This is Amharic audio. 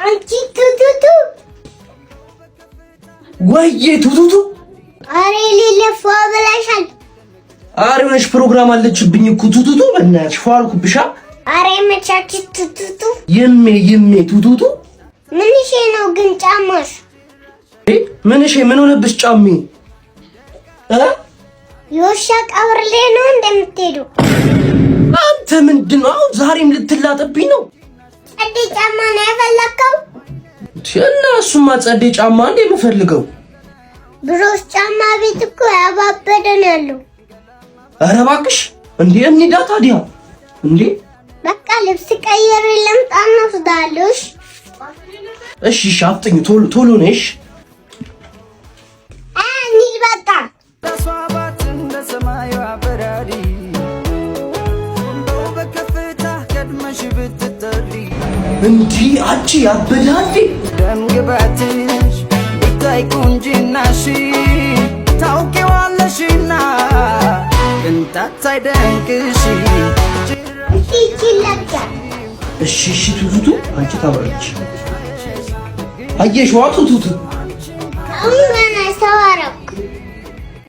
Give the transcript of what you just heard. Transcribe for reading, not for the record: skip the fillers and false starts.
አንቺ ቱቱቱ ወይዬ ቱቱቱ አሬ ሊለፋ ብለሻል። አሬ ሆነሽ ፕሮግራም አለችብኝ እኮ ቱቱቱ በእናትሽ ፏልኩብሻ። አሬ መቻች ቱቱቱ ይሜ ቱቱቱ ምንሽ ነው ግን ጫማሽ? ምንሽ ምን ሆነብሽ ጫሜ? የውሻ ቀብር ላይ ነው እንደምትሄዱ? አንተ ምንድነው ዛሬም ልትላጥብኝ ነው? ጸዴ ጫማ ነው የፈለከው? እና እሱማ ጸዴ ጫማ እንደ የምፈልገው ብሮስ ጫማ ቤት እኮ ያባበደ ነው ያለው። ኧረ እባክሽ እንዴ እንሂዳ ታዲያ እንዴ። በቃ ልብስ ቀይሬ ልምጣና ወስዳለሽ። እሺ አፍጥኝ ቶሎ ነሽ። እንሂድ በቃ ተስዋባት እንደ ሰማዩ አበራሪ በከፍታ ቀድመሽ ብትጠሪ እንዲ አንቺ ያበዳል ደምግባትሽ ብታይ ቁንጅናሽ ታውቂዋለሽና ቅንጣት ሳይደንቅሽ ይችላል። እሺ ቱቱቱ አንቺ ታወራለሽ። አየሽዋ ቱቱቱ አሁን ገና ሰዋራው